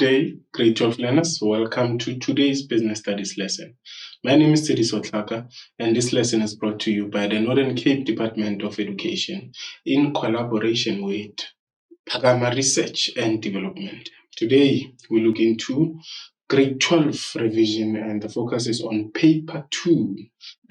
day, grade 12 learners. Welcome to today's business studies lesson. My name is Tedi Sotlaka, and this lesson is brought to you by the Northern Cape Department of Education in collaboration with Pagama Research and Development. Today, we look into grade 12 revision, and the focus is on paper 2.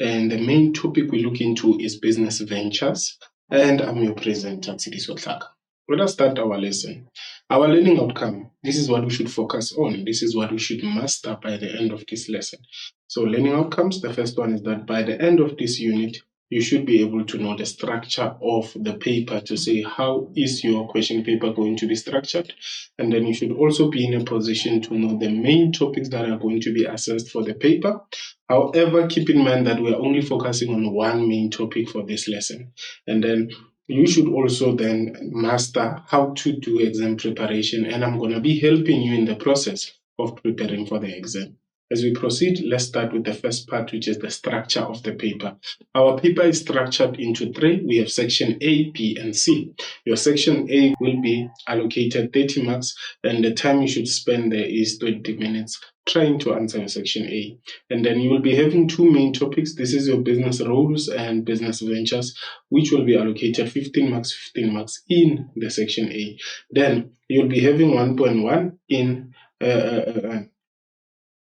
And the main topic we look into is business ventures. And I'm your presenter, Tedi Sotlaka. Let us start our lesson. Our learning outcome, this is what we should focus on. This is what we should master by the end of this lesson. So learning outcomes, the first one is that by the end of this unit, you should be able to know the structure of the paper to say how is your question paper going to be structured. And then you should also be in a position to know the main topics that are going to be assessed for the paper. However, keep in mind that we are only focusing on one main topic for this lesson. And then you should also then master how to do exam preparation, and I'm going to be helping you in the process of preparing for the exam. As we proceed, let's start with the first part, which is the structure of the paper. Our paper is structured into 3. We have section A, B, and C. Your section A will be allocated 30 marks, and the time you should spend there is 20 minutes trying to answer your section A. And then you will be having 2 main topics. This is your business roles and business ventures, which will be allocated 15 marks in the section A. Then you'll be having 1.1 in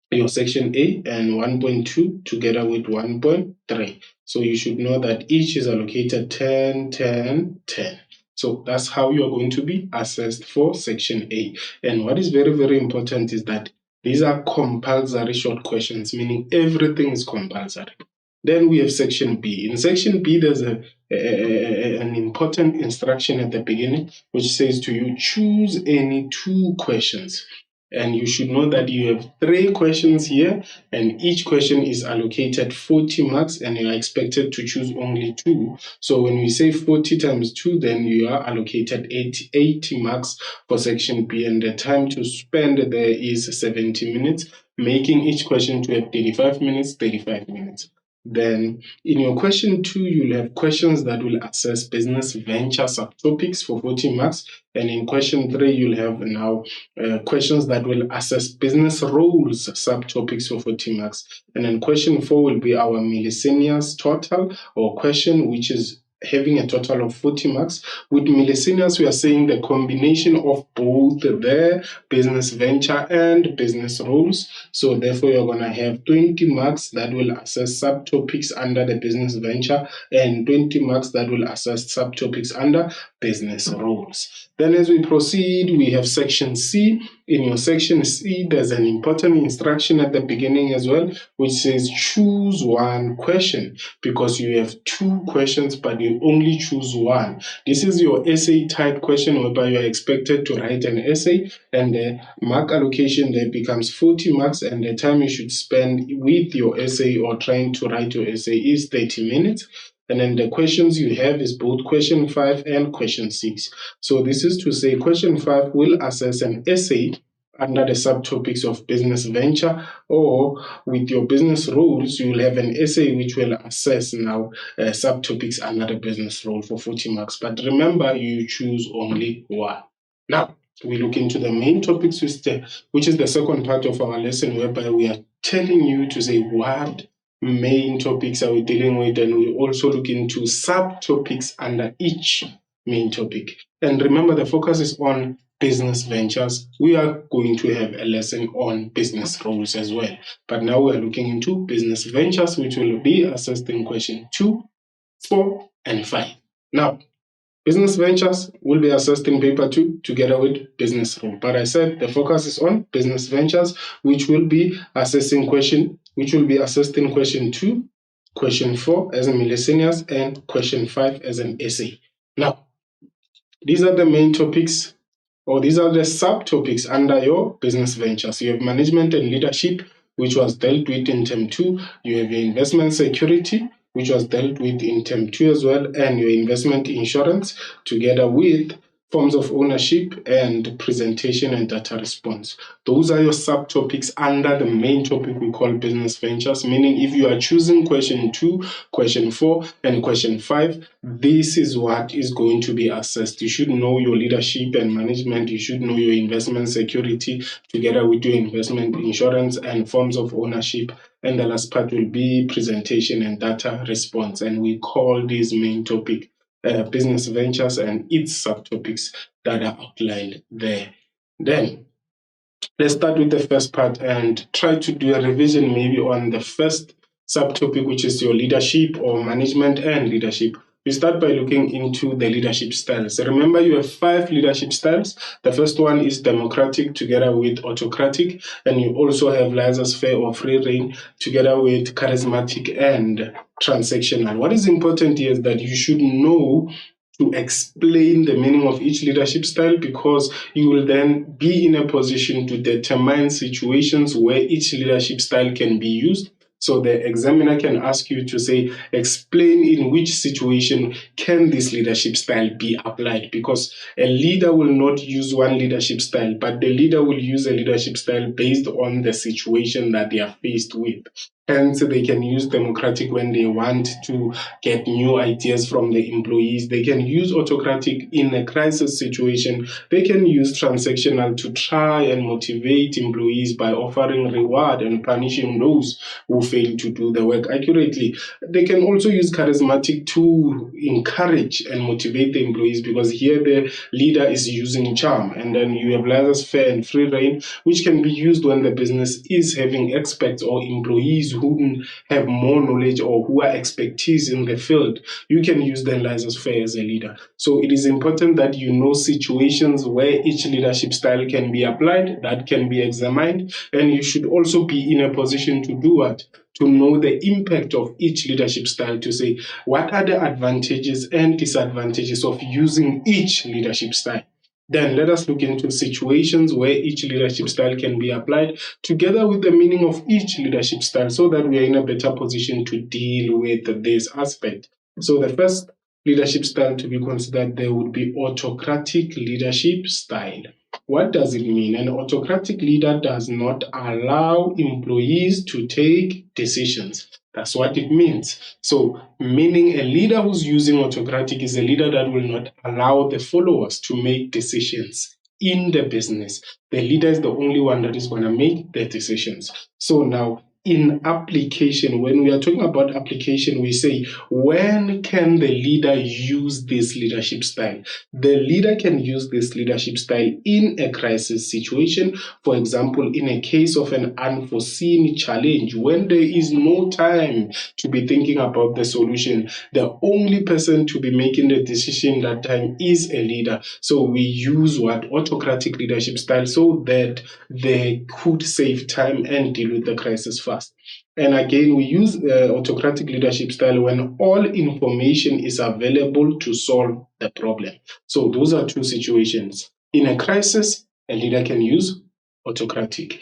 your section A and 1.2 together with 1.3. So you should know that each is allocated 10, 10, 10. So that's how you are going to be assessed for section A. And what is very, very important is that these are compulsory short questions, meaning everything is compulsory. Then we have section B. In section B, there's an important instruction at the beginning, which says to you, choose any 2 questions. And you should know that you have 3 questions here, and each question is allocated 40 marks, and you are expected to choose only 2. So when we say 40 times 2, then you are allocated 80 marks for section B, and the time to spend there is 70 minutes, making each question to have 35 minutes. Then in your question 2, you'll have questions that will assess business venture subtopics for 40 marks. And in question 3, you'll have now questions that will assess business roles subtopics for 40 marks. And then question 4 will be our miscellaneous total or question, which is having a total of 40 marks. With miscellaneous, we are saying the combination of both the business venture and business roles. So therefore, you're going to have 20 marks that will assess subtopics under the business venture and 20 marks that will assess subtopics under business roles. Then as we proceed, we have section C. In your section C, there's an important instruction at the beginning as well, which says choose 1 question, because you have 2 questions, but you only choose 1. This is your essay type question, whereby you are expected to write an essay, and the mark allocation there becomes 40 marks, and the time you should spend with your essay or trying to write your essay is 30 minutes. And then the questions you have is both question 5 and question 6. So this is to say question 5 will assess an essay under the subtopics of business venture, or with your business roles, you will have an essay which will assess now subtopics under the business role for 40 marks. But remember, you choose only 1. Now, we look into the main topics, which is the second part of our lesson, whereby we are telling you to say what main topics are we dealing with, and we also look into subtopics under each main topic. And remember, the focus is on business ventures. We are going to have a lesson on business roles as well. But now we are looking into business ventures, which will be assessed in question 2, 4, and 5. Now, business ventures will be assessed in paper 2 together with business role. But I said the focus is on business ventures, which will be assessed in question 2, question 4 as a miscellaneous, and question 5 as an essay. Now, these are the main topics, or these are the subtopics under your business ventures. You have management and leadership, which was dealt with in term 2. You have your investment security, which was dealt with in term 2 as well, and your investment insurance together with forms of ownership, and presentation and data response. Those are your subtopics under the main topic we call business ventures, meaning if you are choosing question 2, question 4, and question 5, this is what is going to be assessed. You should know your leadership and management. You should know your investment security together with your investment insurance and forms of ownership. And the last part will be presentation and data response. And we call this main topic business ventures and its subtopics that are outlined there. Then let's start with the first part and try to do a revision maybe on the first subtopic, which is your leadership or management and leadership. We start by looking into the leadership styles. Remember, you have 5 leadership styles. The first one is democratic together with autocratic, and you also have laissez-faire or free reign together with charismatic and transactional. What is important here is that you should know to explain the meaning of each leadership style, because you will then be in a position to determine situations where each leadership style can be used. So the examiner can ask you to say, explain in which situation can this leadership style be applied, because a leader will not use one leadership style, but the leader will use a leadership style based on the situation that they are faced with. Hence, they can use democratic when they want to get new ideas from the employees. They can use autocratic in a crisis situation. They can use transactional to try and motivate employees by offering reward and punishing those who fail to do the work accurately. They can also use charismatic to encourage and motivate the employees, because here the leader is using charm. And then you have laissez-faire and free reign, which can be used when the business is having experts or employees who have more knowledge or who are expertise in the field. You can use the laissez-faire as a leader. So it is important that you know situations where each leadership style can be applied, that can be examined, and you should also be in a position to do what? To know the impact of each leadership style, to say what are the advantages and disadvantages of using each leadership style. Then let us look into situations where each leadership style can be applied together with the meaning of each leadership style, so that we are in a better position to deal with this aspect. So the first leadership style to be considered there would be autocratic leadership style. What does it mean? An autocratic leader does not allow employees to take decisions. That's what it means. So, meaning a leader who's using autocratic is a leader that will not allow the followers to make decisions in the business. The leader is the only one that is going to make the decisions. So now, in application, when we are talking about application, we say, when can the leader use this leadership style? The leader can use this leadership style in a crisis situation. For example, in a case of an unforeseen challenge, when there is no time to be thinking about the solution, the only person to be making the decision that time is a leader. So we use what? Autocratic leadership style, so that they could save time and deal with the crisis fast. And again, we use autocratic leadership style when all information is available to solve the problem. So those are two situations. In a crisis, a leader can use autocratic.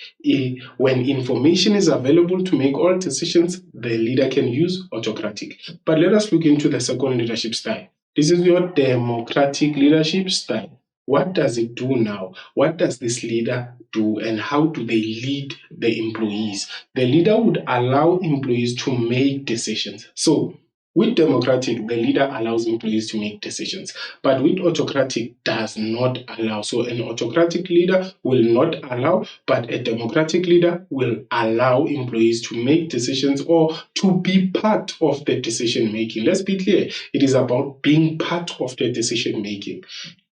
When information is available to make all decisions, the leader can use autocratic. But let us look into the second leadership style. This is your democratic leadership style. What does it do now? What does this leader do, and how do they lead the employees? The leader would allow employees to make decisions. So with democratic, the leader allows employees to make decisions, but with autocratic does not allow. So an autocratic leader will not allow, but a democratic leader will allow employees to make decisions or to be part of the decision making. Let's be clear, it is about being part of the decision making.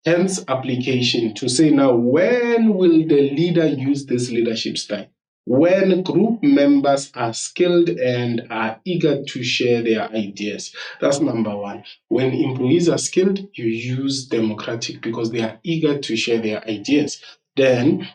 Hence, application to say now, when will the leader use this leadership style? When group members are skilled and are eager to share their ideas. That's number one. When employees are skilled, you use democratic because they are eager to share their ideas. Then,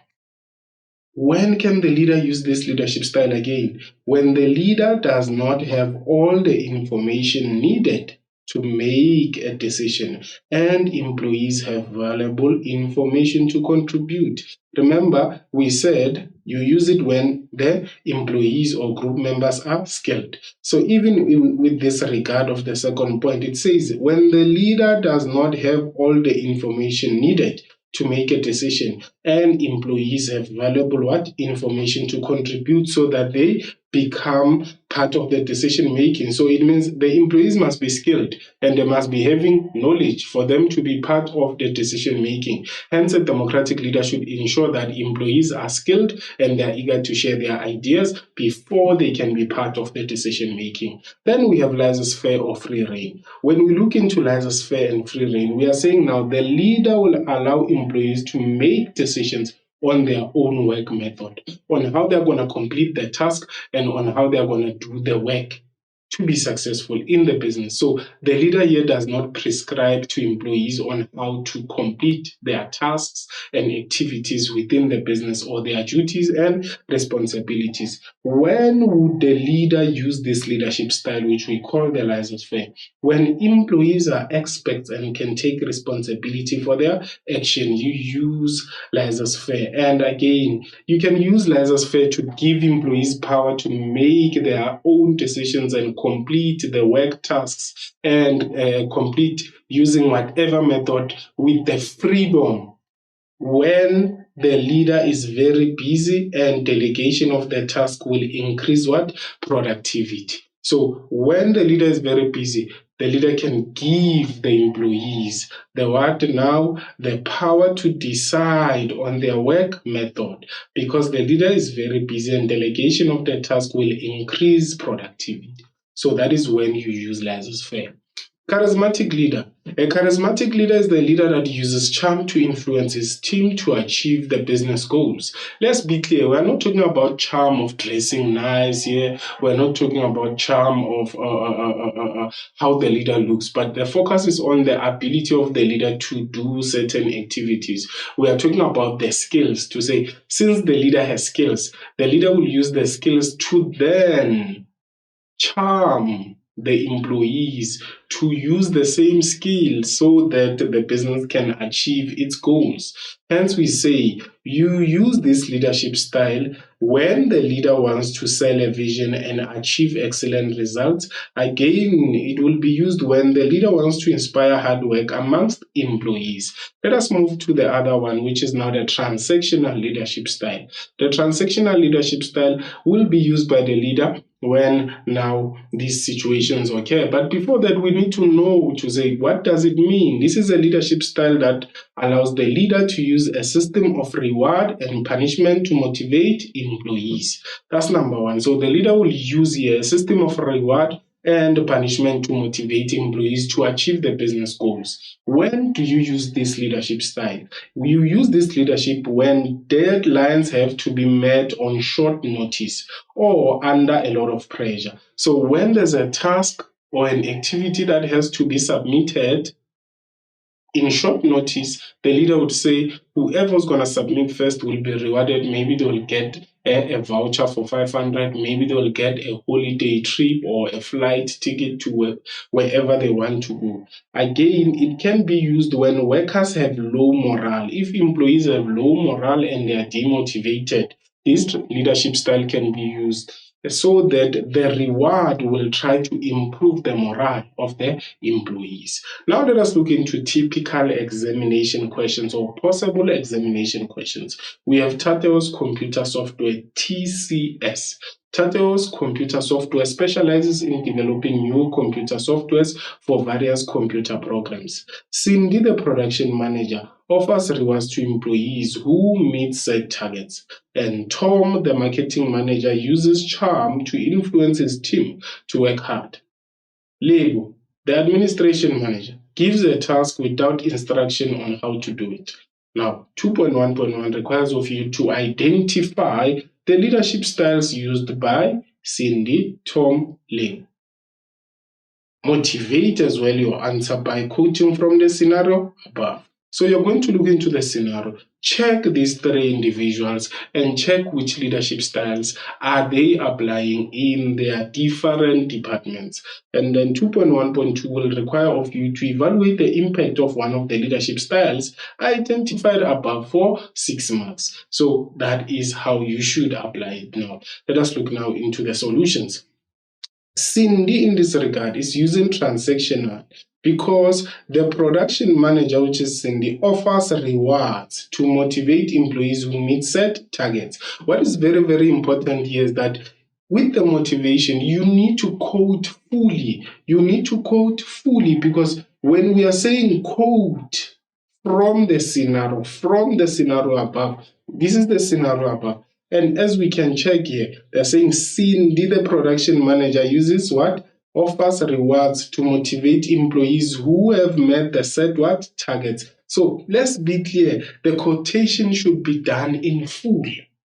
when can the leader use this leadership style again? When the leader does not have all the information needed to make a decision, and employees have valuable information to contribute. Remember, we said you use it when the employees or group members are skilled. So even with this regard of the second point, it says when the leader does not have all the information needed to make a decision, and employees have valuable information to contribute so that they become part of the decision making. So it means the employees must be skilled and they must be having knowledge for them to be part of the decision making. Hence, a democratic leader should ensure that employees are skilled and they are eager to share their ideas before they can be part of the decision making. Then we have laissez-faire or free rein. When we look into laissez-faire and free rein, we are saying now the leader will allow employees to make decisions on their own work method, on how they're going to complete the task and on how they're going to do the work to be successful in the business. So the leader here does not prescribe to employees on how to complete their tasks and activities within the business or their duties and responsibilities. When would the leader use this leadership style, which we call the laissez-faire? When employees are experts and can take responsibility for their action, you use laissez-faire. And again, you can use laissez-faire to give employees power to make their own decisions and complete the work tasks and complete using whatever method with the freedom. When the leader is very busy, and delegation of the task will increase productivity. So when the leader is very busy, the leader can give the employees the power to decide on their work method, because the leader is very busy and delegation of the task will increase productivity. So that is when you use laissez-faire. Charismatic leader. A charismatic leader is the leader that uses charm to influence his team to achieve the business goals. Let's be clear, we're not talking about charm of dressing nice here. We're not talking about charm of how the leader looks, but the focus is on the ability of the leader to do certain activities. We are talking about the skills, to say, since the leader has skills, the leader will use the skills to then charm the employees to use the same skills so that the business can achieve its goals. Hence, we say you use this leadership style when the leader wants to sell a vision and achieve excellent results. Again, it will be used when the leader wants to inspire hard work amongst employees. Let us move to the other one, which is now the transactional leadership style. The transactional leadership style will be used by the leader when now these situations occur. But before that, we need to know, to say, what does it mean? This is a leadership style that allows the leader to use a system of reward and punishment to motivate employees. That's number one. So the leader will use here a system of reward and punishment to motivate employees to achieve the business goals. When do you use this leadership style? You use this leadership when deadlines have to be met on short notice or under a lot of pressure. So when there's a task or an activity that has to be submitted in short notice, the leader would say whoever's going to submit first will be rewarded. Maybe they will get a voucher for 500, maybe they will get a holiday trip or a flight ticket to wherever they want to go. Again, it can be used when workers have low morale. If employees have low morale and they are demotivated, this leadership style can be used so that the reward will try to improve the morale of the employees. Now let us look into typical examination questions or possible examination questions. We have Tateo's Computer Software, TCS. Tateo's Computer Software specializes in developing new computer softwares for various computer programs. Cindy, the production manager, offers rewards to employees who meet set targets. And Tom, the marketing manager, uses charm to influence his team to work hard. Lebo, the administration manager, gives a task without instruction on how to do it. Now, 2.1.1 requires of you to identify the leadership styles used by Cindy, Tom, Lebo. Motivate as well your answer by quoting from the scenario above. So you're going to look into the scenario, check these three individuals and check which leadership styles are they applying in their different departments. And then 2.1.2 will require of you to evaluate the impact of one of the leadership styles identified above for 6 marks. So that is how you should apply it now. Let us look now into the solutions. Cindy in this regard is using transactional because the production manager, which is Cindy, offers rewards to motivate employees who meet set targets. What is very, very important here is that with the motivation, you need to quote fully. You need to quote fully because when we are saying quote from the scenario above, this is the scenario above. And as we can check here, they're saying Cindy, the production manager, uses what? Offers rewards to motivate employees who have met the set what? Targets. So let's be clear, the quotation should be done in full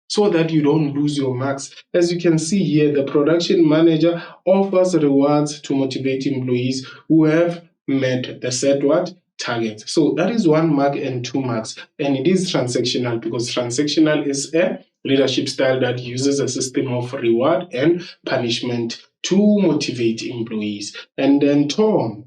so that you don't lose your marks. As you can see here, the production manager offers rewards to motivate employees who have met the set what? Target. So that is 1 mark and 2 marks. And it is transactional because transactional is a leadership style that uses a system of reward and punishment to motivate employees. And then Tom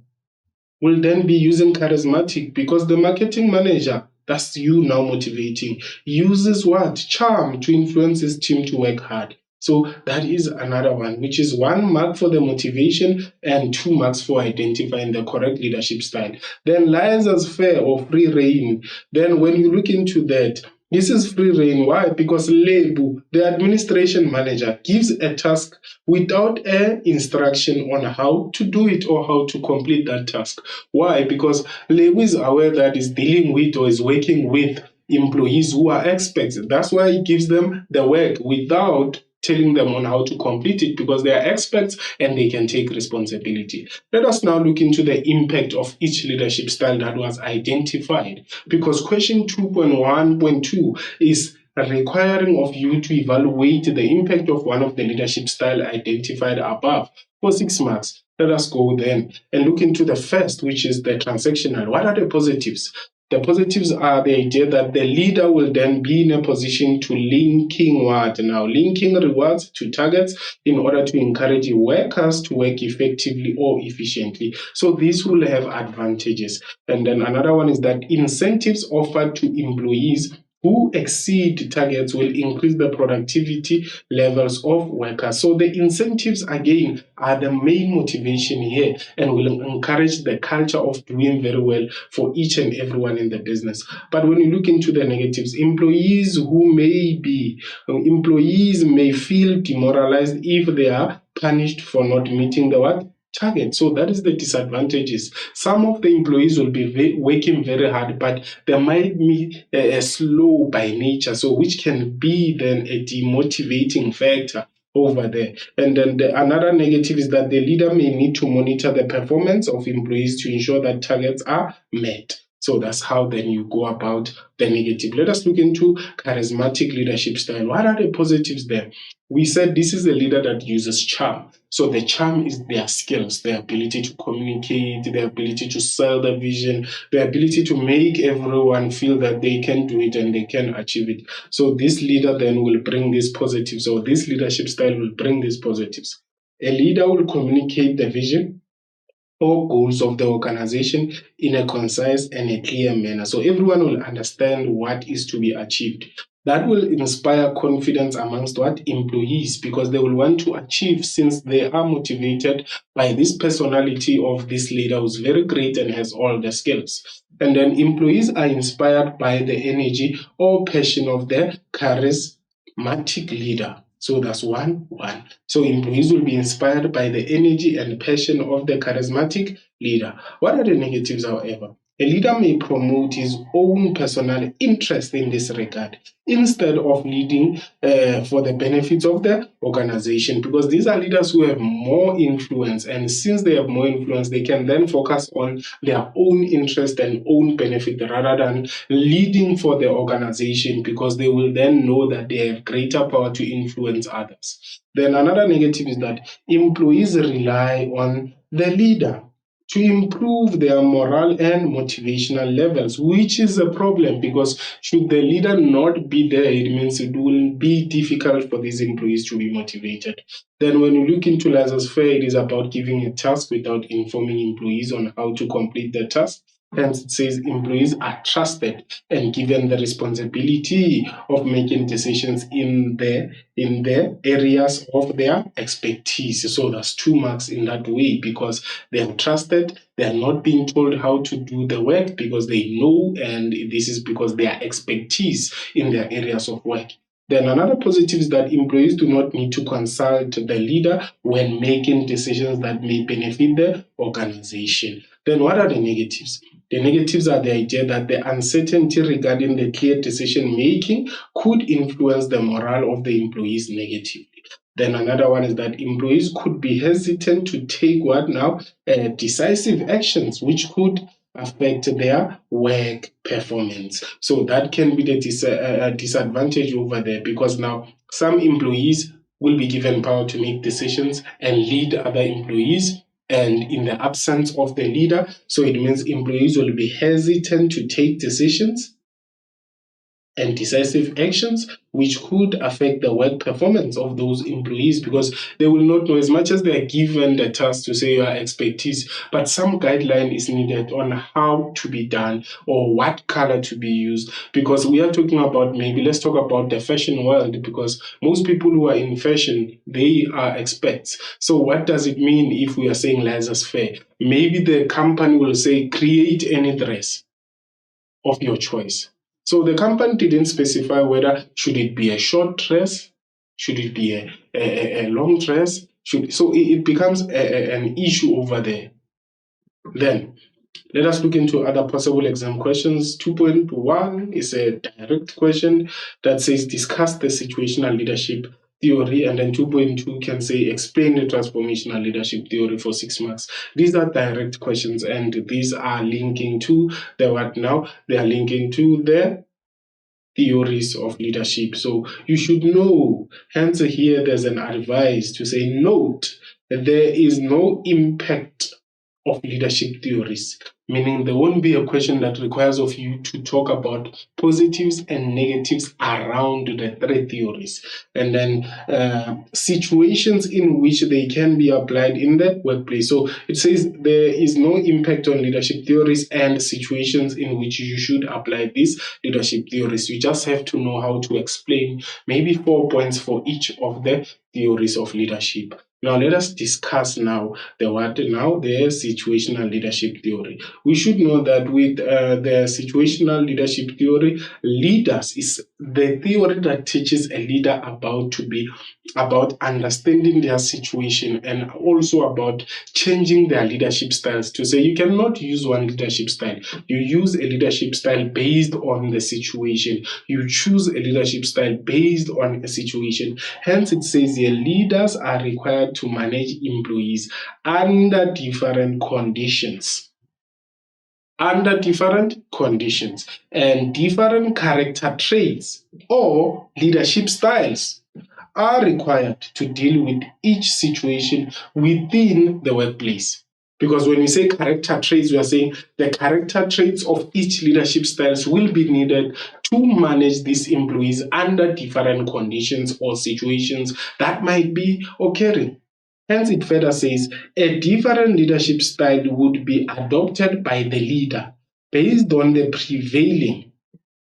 will then be using charismatic because the marketing manager, that's you now motivating, uses what? Charm to influence his team to work hard. So that is another one, which is 1 mark for the motivation and 2 marks for identifying the correct leadership style. Then license fair or free reign. Then when you look into that, this is free reign. Why? Because Lebu, the administration manager, gives a task without an instruction on how to do it or how to complete that task. Why? Because Lebu is aware that he's dealing with or is working with employees who are experts. That's why he gives them the work without telling them on how to complete it because they are experts and they can take responsibility. Let us now look into the impact of each leadership style that was identified because question 2.1.2 is requiring of you to evaluate the impact of one of the leadership style identified above for 6 marks. Let us go then and look into the first, which is the transactional. What are the positives? The positives are the idea that the leader will then be in a position to linking what? Now, linking rewards to targets in order to encourage workers to work effectively or efficiently. So this will have advantages. And then another one is that incentives offered to employees who exceed targets will increase the productivity levels of workers. So the incentives, again, are the main motivation here and will encourage the culture of doing very well for each and everyone in the business. But when you look into the negatives, employees may feel demoralized if they are punished for not meeting the what? Target. So that is the disadvantages. Some of the employees will be working very hard, but they might be slow by nature, so which can be then a demotivating factor over there. And then another negative is that the leader may need to monitor the performance of employees to ensure that targets are met. So that's how then you go about the negative. Let us look into charismatic leadership style. What are the positives there? We said this is a leader that uses charm. So the charm is their skills, their ability to communicate, their ability to sell the vision, the ability to make everyone feel that they can do it and they can achieve it. So this leader then will bring these positives, or this leadership style will bring these positives. A leader will communicate the vision or goals of the organization in a concise and a clear manner. So everyone will understand what is to be achieved. That will inspire confidence amongst what? Employees, because they will want to achieve since they are motivated by this personality of this leader who's very great and has all the skills. And then employees are inspired by the energy or passion of the charismatic leader. So that's 1-1. So employees will be inspired by the energy and passion of the charismatic leader. What are the negatives, however? A leader may promote his own personal interest in this regard instead of leading for the benefits of the organization, because these are leaders who have more influence, and since they have more influence, they can then focus on their own interest and own benefit rather than leading for the organization, because they will then know that they have greater power to influence others. Then another negative is that employees rely on the leader to improve their morale and motivational levels, which is a problem because should the leader not be there, it means it will be difficult for these employees to be motivated. Then when you look into laissez-faire, it is about giving a task without informing employees on how to complete the task. Hence, it says employees are trusted and given the responsibility of making decisions in the areas of their expertise. So that's 2 marks in that way because they are trusted. They are not being told how to do the work because they know, and this is because they are expertise in their areas of work. Then another positive is that employees do not need to consult the leader when making decisions that may benefit the organization. Then what are the negatives? The negatives are the idea that the uncertainty regarding the clear decision making could influence the morale of the employees negatively. Then another one is that employees could be hesitant to take decisive actions, which could affect their work performance. So that can be the disadvantage over there because now some employees will be given power to make decisions and lead other employees. And in the absence of the leader, so it means employees will be hesitant to take decisions and decisive actions which could affect the work performance of those employees because they will not know as much as they are given the task to say your expertise, but some guideline is needed on how to be done or what color to be used because we are talking about maybe let's talk about the fashion world because most people who are in fashion, they are experts. So what does it mean if we are saying laissez-faire? Maybe the company will say create any dress of your choice. So the company didn't specify whether should it be a short dress, should it be a long dress, so it becomes an issue over there. Then let us look into other possible exam questions. 2.1 is a direct question that says discuss the situational leadership theory, and then 2.2 can say explain the transformational leadership theory for 6 marks. These are direct questions and these are linking to the what now? They are linking to the theories of leadership. So you should know. Hence here there's an advice to say note there is no impact of leadership theories, meaning there won't be a question that requires of you to talk about positives and negatives around the 3 theories, and then situations in which they can be applied in the workplace. So it says there is no impact on leadership theories and situations in which you should apply these leadership theories. You just have to know how to explain maybe 4 points for each of the theories of leadership. Now let us discuss now the situational leadership theory. We should know that with the situational leadership theory, leaders is the theory that teaches a leader about understanding their situation and also about changing their leadership styles. To say you cannot use one leadership style, you use a leadership style based on the situation. You choose a leadership style based on a situation. Hence, it says here leaders are required to manage employees under different conditions. Under different conditions and different character traits or leadership styles are required to deal with each situation within the workplace. Because when we say character traits, we are saying the character traits of each leadership styles will be needed to manage these employees under different conditions or situations that might be occurring. Hence, it further says a different leadership style would be adopted by the leader based on the prevailing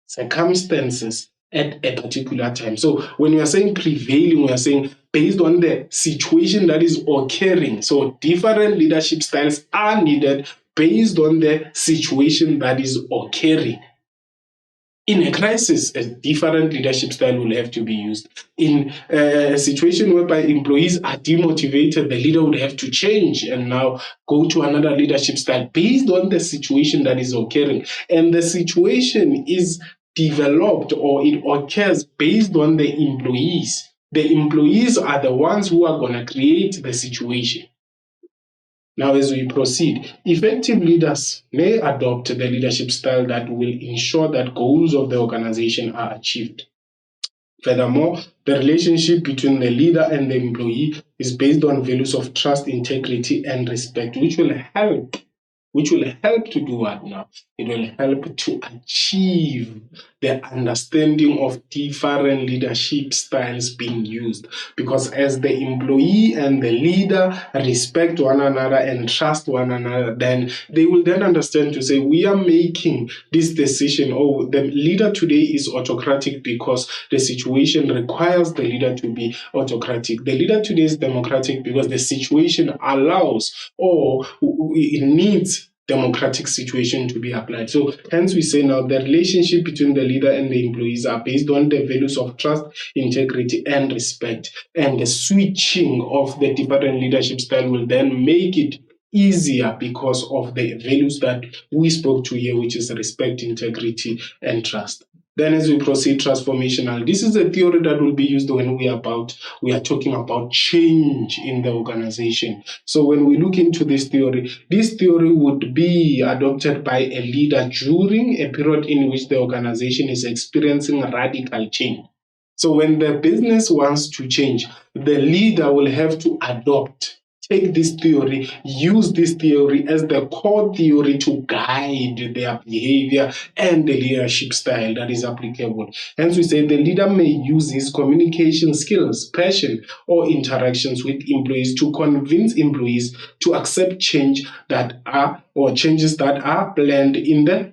circumstances at a particular time. So when we are saying prevailing, we are saying based on the situation that is occurring. So different leadership styles are needed based on the situation that is occurring. In a crisis, a different leadership style will have to be used. In a situation whereby employees are demotivated, the leader would have to change and now go to another leadership style based on the situation that is occurring. And the situation is developed or it occurs based on the employees. The employees are the ones who are going to create the situation. Now, as we proceed, effective leaders may adopt the leadership style that will ensure that goals of the organization are achieved. Furthermore, the relationship between the leader and the employee is based on values of trust, integrity, and respect, which will help which will help to do what now? It will help to achieve the understanding of different leadership styles being used. Because as the employee and the leader respect one another and trust one another, then they will then understand to say, we are making this decision. Oh, the leader today is autocratic because the situation requires the leader to be autocratic. The leader today is democratic because the situation allows or it needs democratic situation to be applied. So hence we say now the relationship between the leader and the employees are based on the values of trust, integrity, and respect. And the switching of the different leadership style will then make it easier because of the values that we spoke to here, which is respect, integrity, and trust. Then as we proceed transformational, this is a theory that will be used when we are talking about change in the organization. So when we look into this theory would be adopted by a leader during a period in which the organization is experiencing radical change. So when the business wants to change, the leader will have to take this theory, use this theory as the core theory to guide their behavior and the leadership style that is applicable. Hence, we say the leader may use his communication skills, passion, or interactions with employees to convince employees to accept changes that are planned in the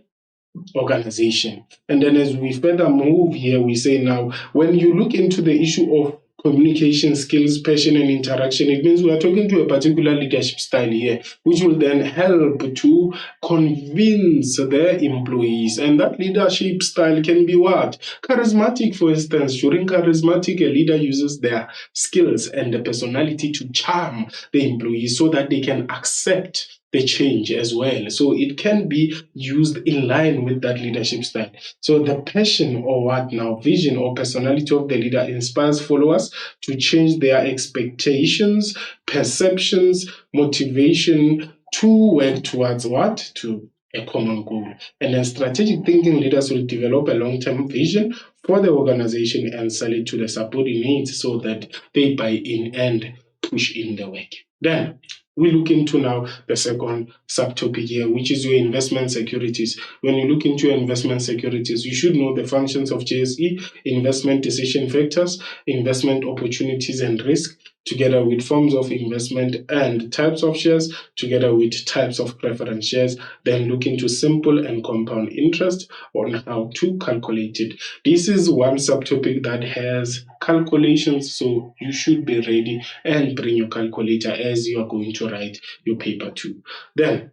organization. And then as we further move here, we say now, when you look into the issue of communication skills, passion, and interaction, it means we are talking to a particular leadership style here, which will then help to convince the employees. And that leadership style can be what? Charismatic, for instance. During charismatic, a leader uses their skills and the personality to charm the employees so that they can accept the change as well. So it can be used in line with that leadership style. So the passion or what now, vision or personality of the leader inspires followers to change their expectations, perceptions, motivation to work towards what? To a common goal. And then strategic thinking leaders will develop a long-term vision for the organization and sell it to the subordinates so that they buy in and push in the work. Then we look into now the second subtopic here, which is your investment securities. When you look into your investment securities, you should know the functions of JSE, investment decision factors, investment opportunities and risk, together with forms of investment and types of shares, together with types of preference shares. Then look into simple and compound interest on how to calculate it. This is one subtopic that has calculations, so you should be ready and bring your calculator as you are going to write your paper 2. Then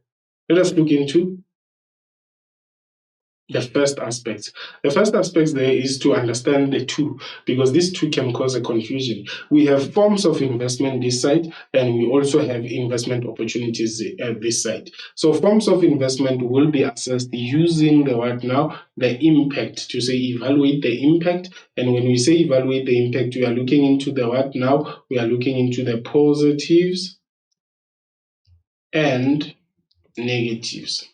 let us look into the first aspect. The first aspect there is to understand the two, because these two can cause a confusion. We have forms of investment this side, and we also have investment opportunities at this side. So forms of investment will be assessed using the word now, the impact, to say evaluate the impact. And when we say evaluate the impact, we are looking into the word now, we are looking into the positives and negatives.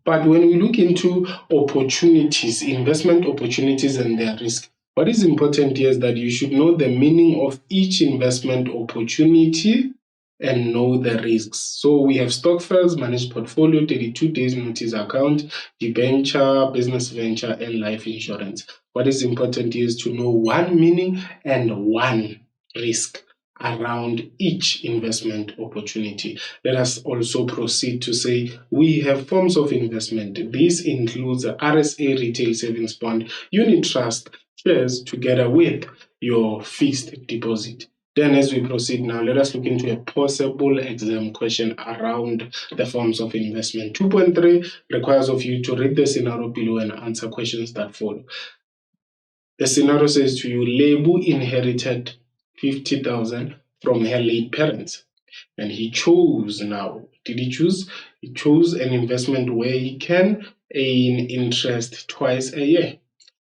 But when we look into opportunities, investment opportunities and their risk, what is important here is that you should know the meaning of each investment opportunity and know the risks. So we have stock files, managed portfolio, 32 days notice account, debenture, business venture, and life insurance. What is important here is to know one meaning and one risk around each investment opportunity. Let us also proceed to say we have forms of investment. This includes the RSA retail savings bond, unit trust, shares, together with your fixed deposit. Then as we proceed now, let us look into a possible exam question around the forms of investment. 2.3 requires of you to read the scenario below and answer questions that follow. The scenario says to you, Lebu inherited 50,000 from her late parents. And he chose now. Did he choose? He chose an investment where he can earn interest twice a year.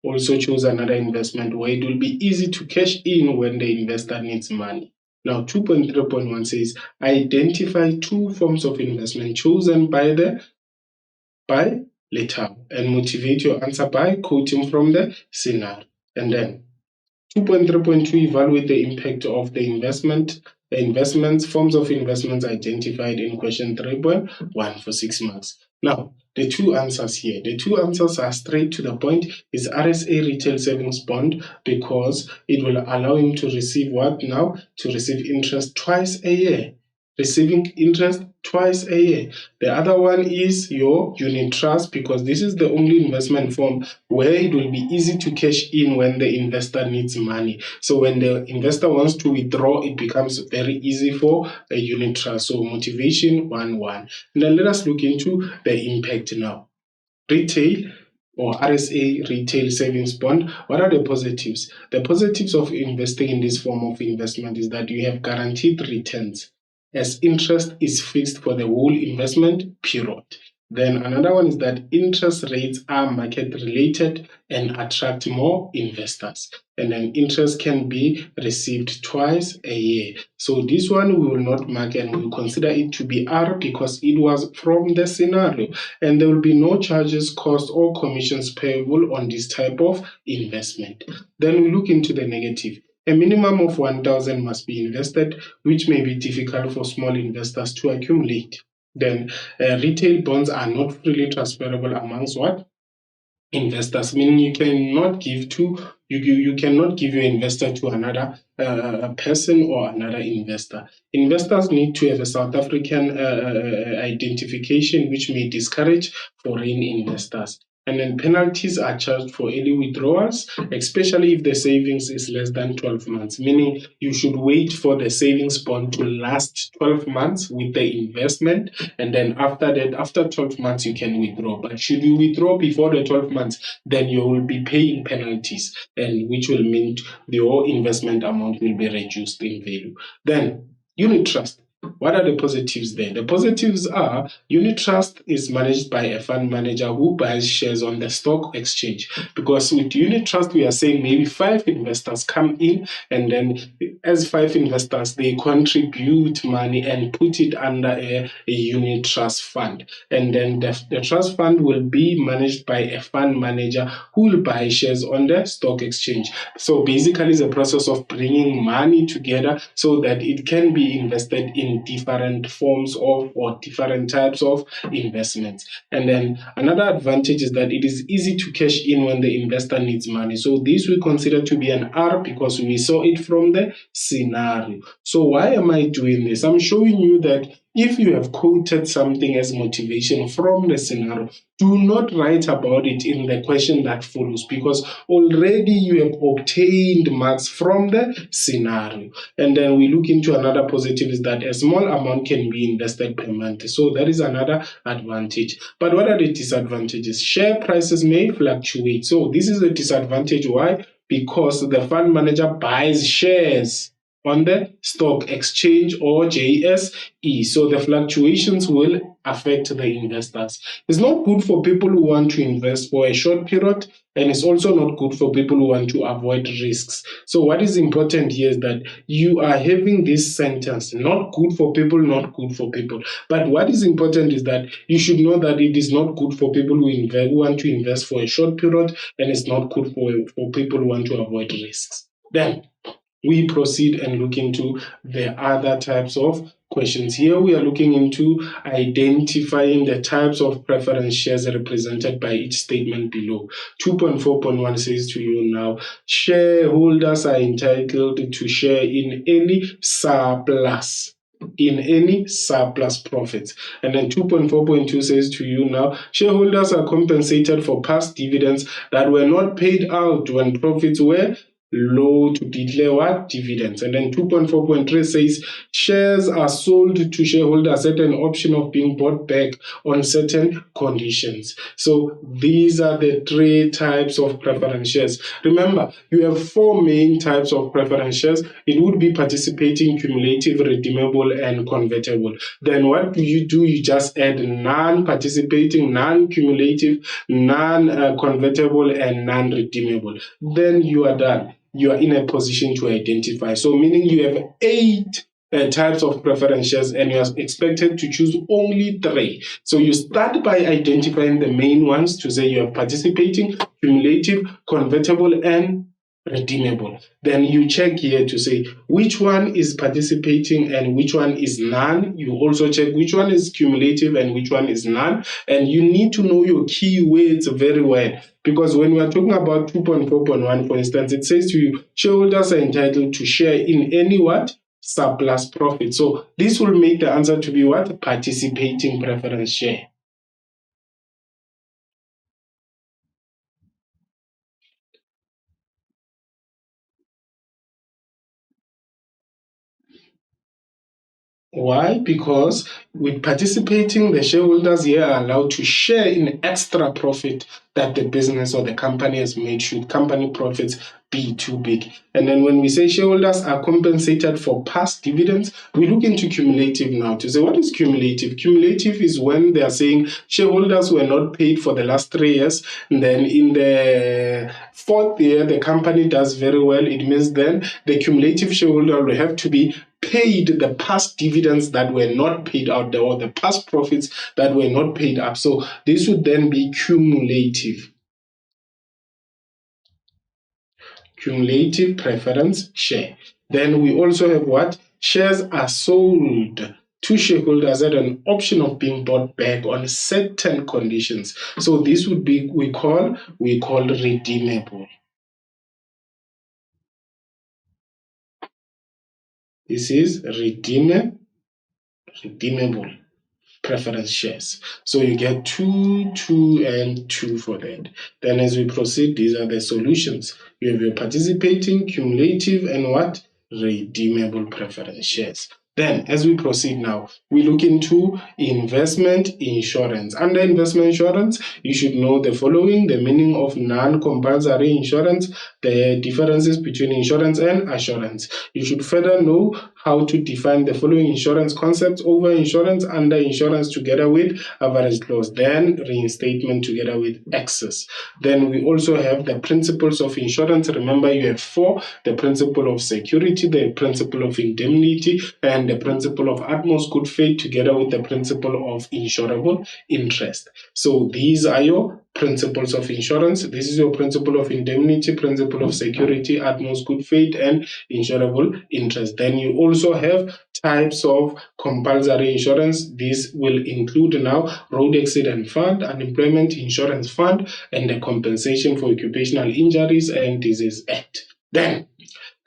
Also chose another investment where it will be easy to cash in when the investor needs money. Now 2.3.1 says, identify two forms of investment chosen by Letao and motivate your answer by quoting from the scenario. And then 2.3.2, evaluate the impact of the investment investments, forms of investments identified in question 3.1 for 6 marks. Now, the two answers here, the two answers are straight to the point. Is RSA retail savings bond, because it will allow him to receive what now? To receive interest twice a year. Receiving interest twice a year. The other one is your unit trust, because this is the only investment form where it will be easy to cash in when the investor needs money. So when the investor wants to withdraw, it becomes very easy for a unit trust. So motivation 1-1. And then let us look into the impact now. Retail or RSA retail savings bond, what are the positives? The positives of investing in this form of investment is that you have guaranteed returns, as interest is fixed for the whole investment period. Then another one is that interest rates are market related and attract more investors. And then interest can be received twice a year. So this one we will not mark, and we will consider it to be R because it was from the scenario. And there will be no charges, costs, or commissions payable on this type of investment. Then we look into the negative. A minimum of 1,000 must be invested, which may be difficult for small investors to accumulate. Then retail bonds are not freely transferable amongst what? Investors, meaning you cannot give you cannot give your investor to another person or another investor. Investors need to have a South African identification, which may discourage foreign investors. And then penalties are charged for early withdrawals, especially if the savings is less than 12 months, meaning you should wait for the savings bond to last 12 months with the investment, and then after that, after 12 months, you can withdraw. But should you withdraw before the 12 months, then you will be paying penalties, and which will mean your investment amount will be reduced in value. Then, unit trust. What are the positives there? The positives are unit trust is managed by a fund manager who buys shares on the stock exchange. Because with unit trust, we are saying maybe 5 investors come in, and then as 5 investors, they contribute money and put it under a unit trust fund. And then the trust fund will be managed by a fund manager who will buy shares on the stock exchange. So basically, it's a process of bringing money together so that it can be invested in different forms of or different types of investments. And then another advantage is that it is easy to cash in when the investor needs money. So this we consider to be an R because we saw it from the scenario. So why am I doing this? I'm showing you that if you have quoted something as motivation from the scenario, do not write about it in the question that follows, because already you have obtained marks from the scenario. And then we look into another positive is that a small amount can be invested per month. So that is another advantage. But what are the disadvantages? Share prices may fluctuate. So this is a disadvantage. Why? Because the fund manager buys shares on the stock exchange or JSE. So the fluctuations will affect the investors. It's not good for people who want to invest for a short period, and it's also not good for people who want to avoid risks. So what is important here is that you are having this sentence, not good for people, not good for people. But what is important is that you should know that it is not good for people who want to invest for a short period, and it's not good for people who want to avoid risks. Then we proceed and look into the other types of questions. Here we are looking into identifying the types of preference shares represented by each statement below. 2.4.1 says to you now, shareholders are entitled to share in any surplus profits. And then 2.4.2 says to you now, shareholders are compensated for past dividends that were not paid out when profits were low to declare what? Dividends. And then 2.4.3 says shares are sold to shareholders at an option of being bought back on certain conditions. So these are the 3 types of preference shares. Remember, you have 4 main types of preference shares. It would be participating, cumulative, redeemable, and convertible. Then what do? You just add non-participating, non-cumulative, non-convertible, and non-redeemable. Then you are done. You are in a position to identify. So meaning you have 8 types of preference shares, and you are expected to choose only 3. So you start by identifying the main ones to say you have participating, cumulative, convertible, and redeemable. Then you check here to say which one is participating and which one is none. You also check which one is cumulative and which one is none. And you need to know your keywords very well. Because when we are talking about 2.4.1, for instance, it says to you, shareholders are entitled to share in any what? Surplus profit. So this will make the answer to be what? Participating preference share. Why? Because with participating, the shareholders here are allowed to share in extra profit that the business or the company has made, should company profits be too big. And then when we say shareholders are compensated for past dividends, we look into cumulative now to say, what is cumulative? Cumulative is when they are saying shareholders were not paid for the last 3 years, and then in the fourth year the company does very well. It means then the cumulative shareholder will have to be paid the past dividends that were not paid out, or the past profits that were not paid up. So this would then be cumulative. Cumulative preference share. Then we also have what? Shares are sold to shareholders at an option of being bought back on certain conditions. So this would be we call redeemable. This is redeemable preference shares. So you get 2, 2, and 2 for that. Then as we proceed, these are the solutions. You have your participating, cumulative, and what? Redeemable preference shares. Then, as we proceed now, we look into investment insurance. Under investment insurance, you should know the following: the meaning of non-compulsory insurance, the differences between insurance and assurance. You should further know how to define the following insurance concepts: over insurance, under insurance together with average clause, then reinstatement together with excess. Then we also have the principles of insurance. Remember, you have 4: the principle of security, the principle of indemnity, and the principle of utmost good faith together with the principle of insurable interest. So these are your principles of insurance. This is your principle of indemnity, principle of security, utmost good faith, and insurable interest. Then you also have types of compulsory insurance. This will include now road accident fund, unemployment insurance fund, and the compensation for occupational injuries and disease act. Then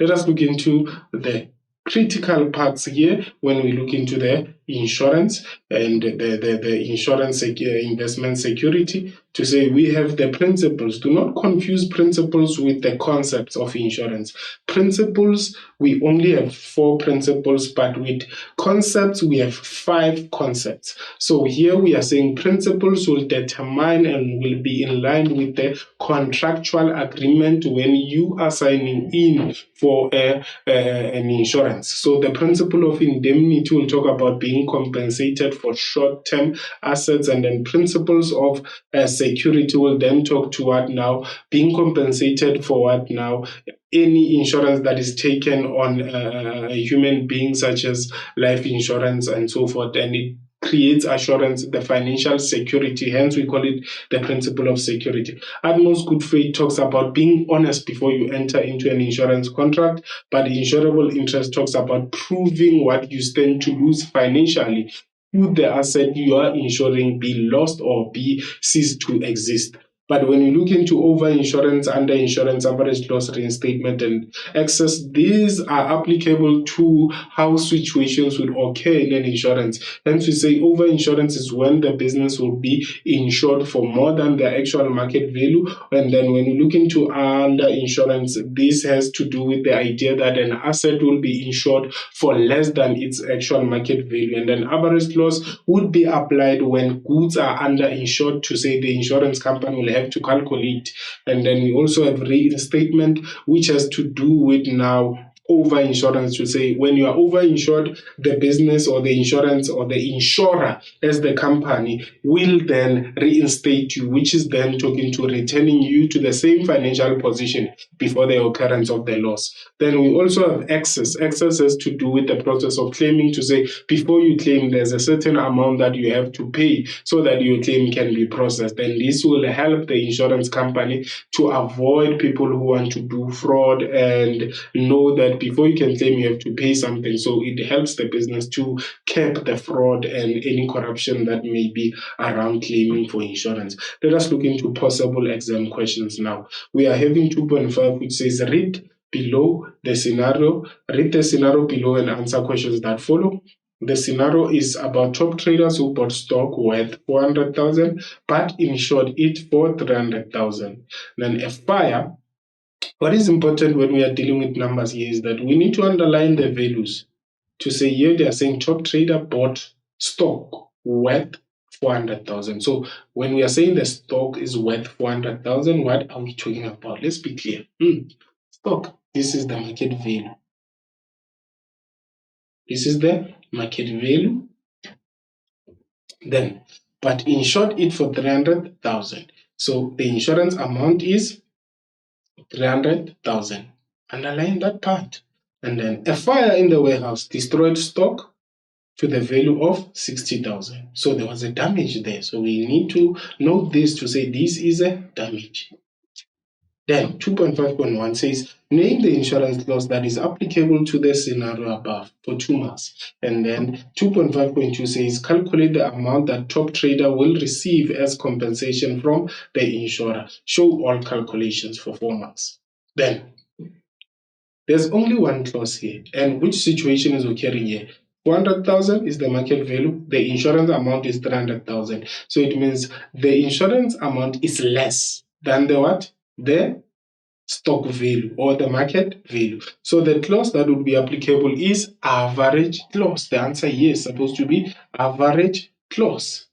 let us look into the critical parts here when we look into the insurance and the insurance investment security, to say we have the principles. Do not confuse principles with the concepts of insurance. Principles, we only have 4 principles, but with concepts, we have 5 concepts. So here we are saying principles will determine and will be in line with the contractual agreement when you are signing in for an insurance. So the principle of indemnity will talk about being compensated for short-term assets, and then principles of security will then talk to what now? Being compensated for what now? Any insurance that is taken on a human being, such as life insurance and so forth, and it creates assurance, the financial security. Hence, we call it the principle of security. Utmost good faith talks about being honest before you enter into an insurance contract, but insurable interest talks about proving what you stand to lose financially should the asset you are insuring be lost or be ceased to exist. But when you look into over insurance, under insurance, average loss, reinstatement, and excess, these are applicable to how situations would occur in an insurance. Hence, we say over insurance is when the business will be insured for more than the actual market value. And then when you look into under insurance, this has to do with the idea that an asset will be insured for less than its actual market value. And then average loss would be applied when goods are under insured, to say the insurance company will have to calculate. And then we also have reinstatement, which has to do with now over insurance, to say when you are over insured, the business or the insurance or the insurer as the company will then reinstate you, which is then talking to returning you to the same financial position before the occurrence of the loss. Then we also have excess. Excess has to do with the process of claiming, to say before you claim, there's a certain amount that you have to pay so that your claim can be processed. And this will help the insurance company to avoid people who want to do fraud and know that before you can claim, you have to pay something. So it helps the business to cap the fraud and any corruption that may be around claiming for insurance. Let us look into possible exam questions now. We are having 2.5, which says read below the scenario. Read the scenario below and answer questions that follow. The scenario is about top traders who bought stock worth 400,000 but insured it for 300,000. Then a fire. What is important when we are dealing with numbers here is that we need to underline the values. To say here they are saying top trader bought stock worth 400,000. So when we are saying the stock is worth 400,000, what are we talking about? Let's be clear. Stock, this is the market value. This is the market value. Then, but insured it for 300,000. So the insurance amount is 300,000. Underline that part. And then a fire in the warehouse destroyed stock to the value of 60,000. So there was a damage there. So we need to note this to say this is a damage. Then 2.5.1 says, name the insurance loss that is applicable to the scenario above for 2 marks. And then 2.5.2 says, calculate the amount that top trader will receive as compensation from the insurer. Show all calculations for 4 marks. Then there's only one clause here. And which situation is occurring here? 400,000 is the market value. The insurance amount is 300,000. So it means the insurance amount is less than the what? The stock value or the market value. So the clause that would be applicable is average clause. The answer here is supposed to be average clause.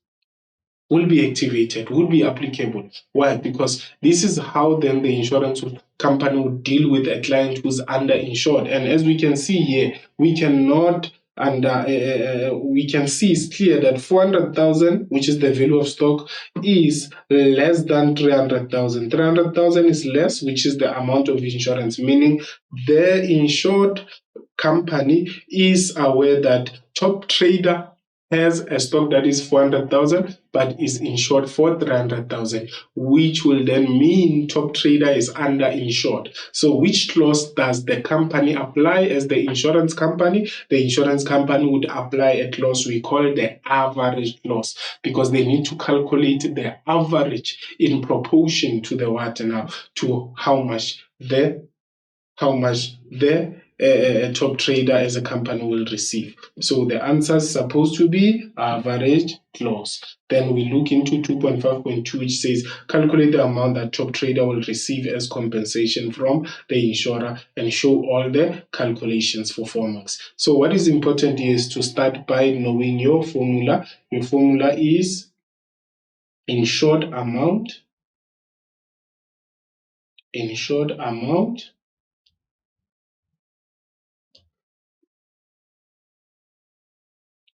Will be activated, will be applicable. Why? Because this is how then the insurance company would deal with a client who's underinsured. And as we can see here, we cannot we can see it's clear that 400,000, which is the value of stock, is less than 300,000. 300,000 is less, which is the amount of insurance, meaning the insured company is aware that top trader has a stock that is 400,000 but is insured for 300,000, which will then mean top trader is underinsured. So which clause does the company apply as the insurance company? The insurance company would apply a clause we call the average clause, because they need to calculate the average in proportion to the what now, to how much the top trader as a company will receive. So the answer is supposed to be average clause. Then we look into 2.5.2, which says calculate the amount that top trader will receive as compensation from the insurer and show all the calculations for 4 marks. So what is important here is to start by knowing your formula. Your formula is insured amount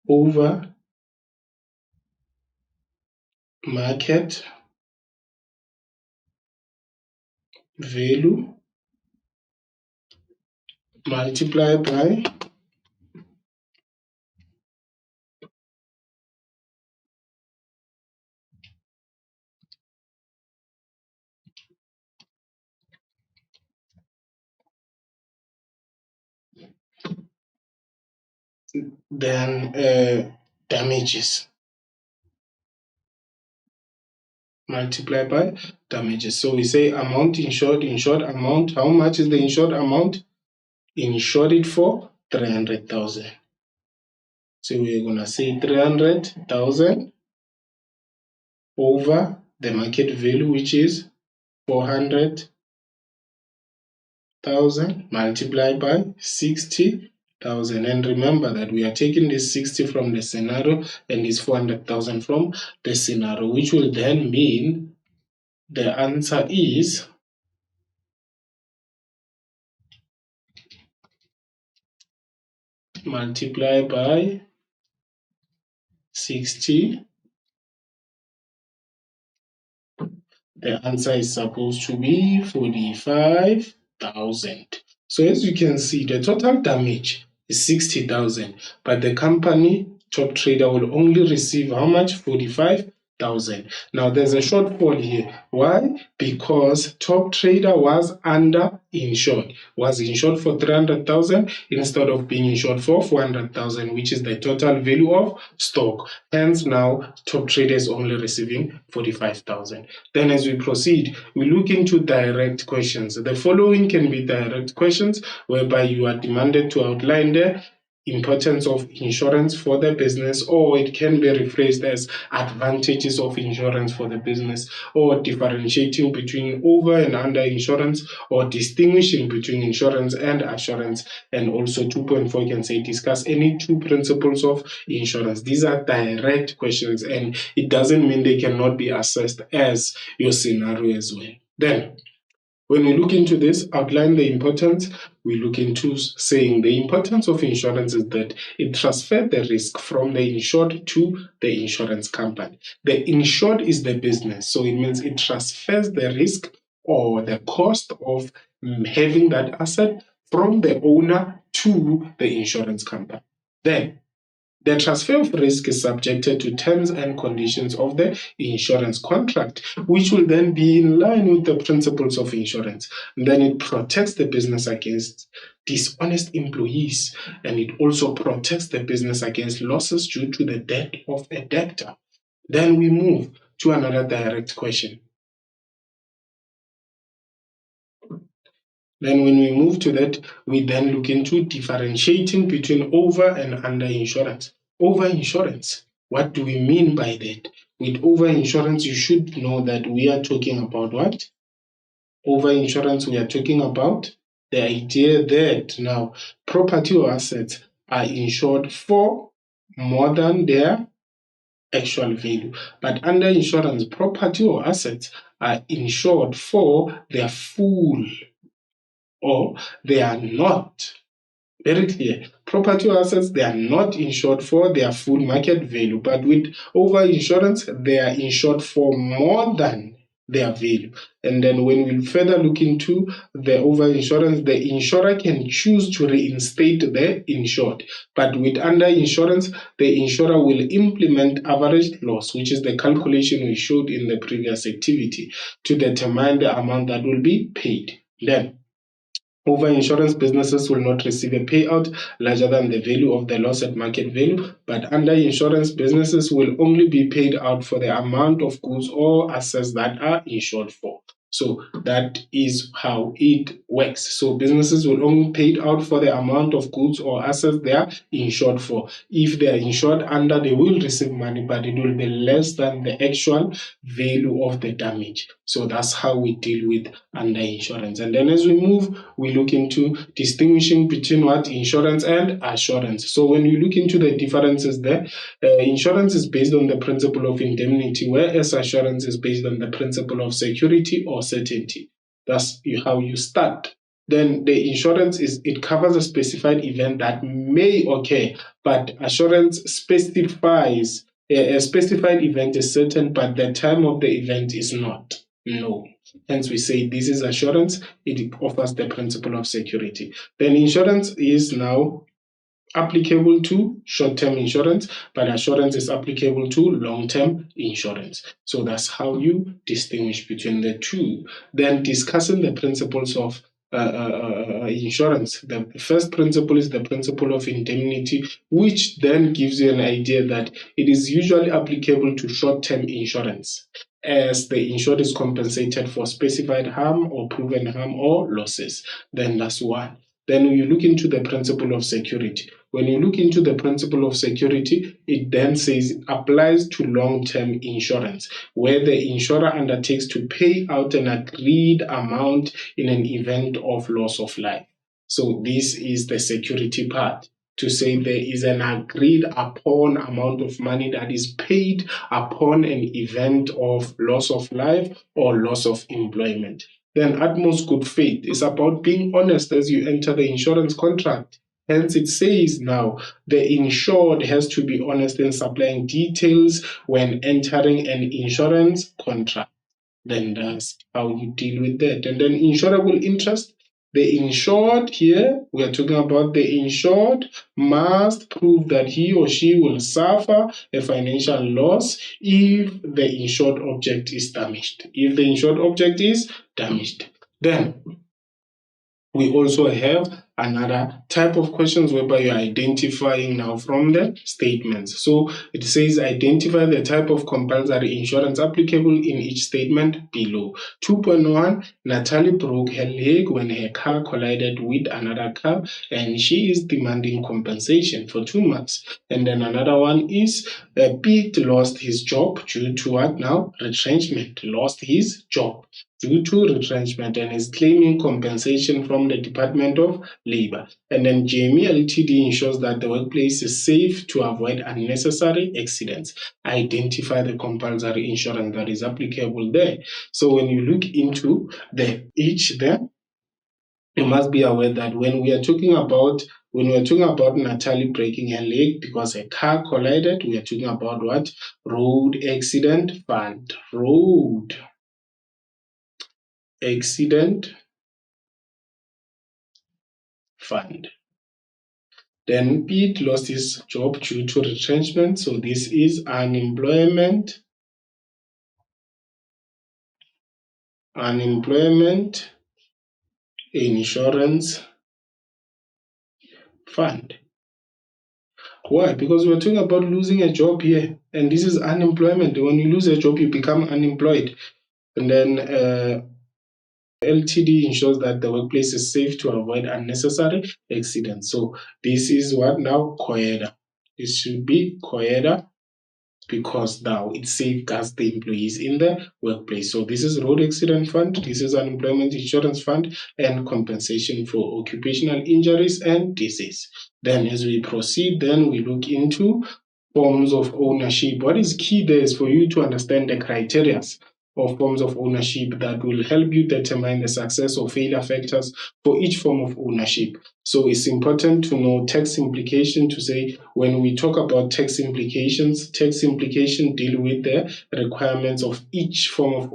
over market value multiplied by then damages multiplied by damages. So we say amount insured amount. How much is the insured amount? Insured it for 300,000. So we're gonna say 300,000 over the market value, which is 400,000 multiplied by 60,000. And remember that we are taking this 60 from the scenario and this 400,000 from the scenario, which will then mean the answer is multiply by 60. The answer is supposed to be 45,000. So as you can see, the total damage is 60,000, but the company top trader will only receive how much? 45,000. Now there's a shortfall here. Why? Because top trader was under insured. Was insured for 300,000 instead of being insured for 400,000, which is the total value of stock. Hence now top trader is only receiving 45,000. Then as we proceed, we look into direct questions. The following can be direct questions whereby you are demanded to outline the importance of insurance for the business, or it can be rephrased as advantages of insurance for the business, or differentiating between over and under insurance, or distinguishing between insurance and assurance. And also 2.4 you can say discuss any two principles of insurance. These are direct questions, and it doesn't mean they cannot be assessed as your scenario as well. Then when we look into this, outline the importance, we look into saying the importance of insurance is that it transfers the risk from the insured to the insurance company. The insured is the business, so it means it transfers the risk or the cost of having that asset from the owner to the insurance company. Then the transfer of risk is subjected to terms and conditions of the insurance contract, which will then be in line with the principles of insurance. And then it protects the business against dishonest employees, and it also protects the business against losses due to the death of a debtor. Then we move to another direct question. Then when we move to that, we then look into differentiating between over and under insurance. Over insurance, what do we mean by that? With over insurance, you should know that we are talking about what? Over insurance, we are talking about the idea that now property or assets are insured for more than their actual value. But under insurance, property or assets are insured for their full, or they are not. Very clear. Property or assets, they are not insured for their full market value, but with over insurance, they are insured for more than their value. And then when we further look into the over insurance, the insurer can choose to reinstate the insured. But with under insurance, the insurer will implement average loss, which is the calculation we showed in the previous activity, to determine the amount that will be paid. Then over insurance, businesses will not receive a payout larger than the value of the loss at market value, but under insurance, businesses will only be paid out for the amount of goods or assets that are insured for. So that is how it works. So businesses will only be paid out for the amount of goods or assets they are insured for. If they are insured under, they will receive money, but it will be less than the actual value of the damage. So that's how we deal with under insurance. And then as we move, we look into distinguishing between what? Insurance and assurance. So when you look into the differences there, insurance is based on the principle of indemnity, whereas assurance is based on the principle of security or certainty. That's how you start. Then the insurance it covers a specified event that may occur, but assurance specifies a specified event is certain, but the time of the event is not. No. Hence we say this is assurance. It offers the principle of security. Then insurance is now applicable to short-term insurance, but assurance is applicable to long-term insurance. So that's how you distinguish between the two. Then discussing the principles of insurance. The first principle is the principle of indemnity, which then gives you an idea that it is usually applicable to short-term insurance, as the insured is compensated for specified harm or proven harm or losses. Then that's one. Then you look into the principle of security. When you look into the principle of security, it then says it applies to long-term insurance, where the insurer undertakes to pay out an agreed amount in an event of loss of life. So this is the security part, to say there is an agreed upon amount of money that is paid upon an event of loss of life or loss of employment. Then utmost good faith is about being honest as you enter the insurance contract. Hence, it says now the insured has to be honest in supplying details when entering an insurance contract. Then that's how you deal with that. And then insurable interest. The insured here, we are talking about the insured must prove that he or she will suffer a financial loss if the insured object is damaged. If the insured object is damaged. Then we also have another type of questions whereby you're identifying now from the statements. So it says identify the type of compulsory insurance applicable in each statement below. 2.1, Natalie broke her leg when her car collided with another car and she is demanding compensation for 2 months. And then another one is Pete lost his job due to what now? Retrenchment. Lost his job due to retrenchment and is claiming compensation from the Department of Labor. And then Jamie Ltd ensures that the workplace is safe to avoid unnecessary accidents. Identify the compulsory insurance that is applicable there. So when you look into each there, you must be aware that when we are talking about Natalie breaking her leg because a car collided, we are talking about what? Road accident fund. Road accident fund. Then Pete lost his job due to retrenchment. So this is unemployment insurance fund. Why? Because we're talking about losing a job here. And this is unemployment. When you lose a job, you become unemployed. And then LTD ensures that the workplace is safe to avoid unnecessary accidents. So this is what now? COEDA. This should be COEDA because now it safeguards the employees in the workplace. So this is road accident fund, this is unemployment insurance fund, and compensation for occupational injuries and disease. Then as we proceed, then we look into forms of ownership. What is key there is for you to understand the criteria of forms of ownership that will help you determine the success or failure factors for each form of ownership. So it's important to know tax implication to say when we talk about tax implications deal with the requirements of each form of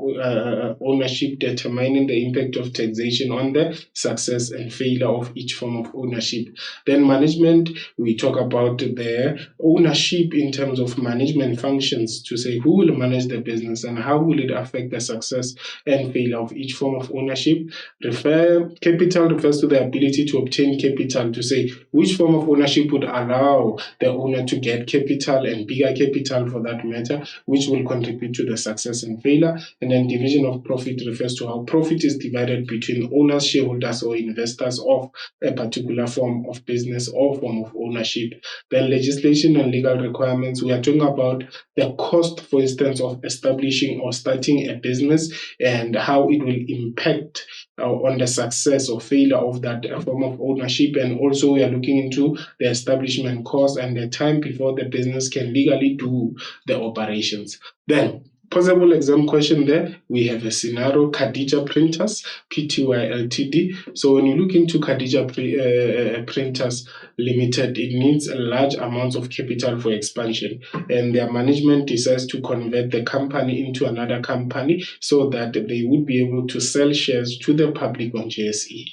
ownership, determining the impact of taxation on the success and failure of each form of ownership. Then management, we talk about the ownership in terms of management functions to say who will manage the business and how will it affect the success and failure of each form of ownership. Capital refers to the ability to obtain capital to say which form of ownership would allow the owner to get capital and bigger capital for that matter, which will contribute to the success and failure. And then division of profit refers to how profit is divided between owners, shareholders, or investors of a particular form of business or form of ownership. Then legislation and legal requirements, we are talking about the cost, for instance, of establishing or starting a business and how it will impact on the success or failure of that form of ownership. And also we are looking into the establishment cost and the time before the business can legally do the operations. Then possible exam question there, we have a scenario, Khadija Printers, Pty Ltd. So when you look into Khadija Printers Limited, it needs a large amounts of capital for expansion, and their management decides to convert the company into another company so that they would be able to sell shares to the public on JSE.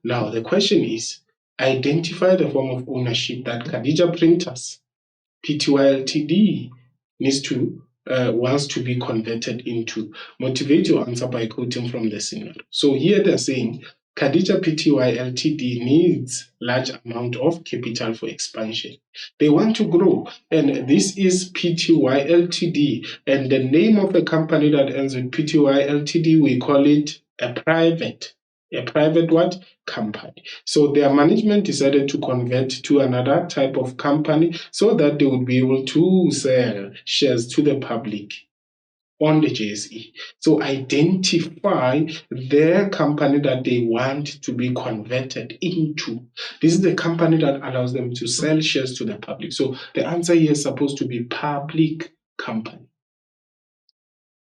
Now the question is, identify the form of ownership that Khadija Printers Pty Ltd wants to be converted into. Motivate your answer by quoting from the scenario. So here they're saying Khadija Pty Ltd needs large amount of capital for expansion. They want to grow, and this is Pty Ltd, and the name of the company that ends with Pty Ltd, we call it a private what? Company. So their management decided to convert to another type of company so that they would be able to sell shares to the public on the JSE. So identify their company that they want to be converted into. This is the company that allows them to sell shares to the public. So the answer here is supposed to be public company.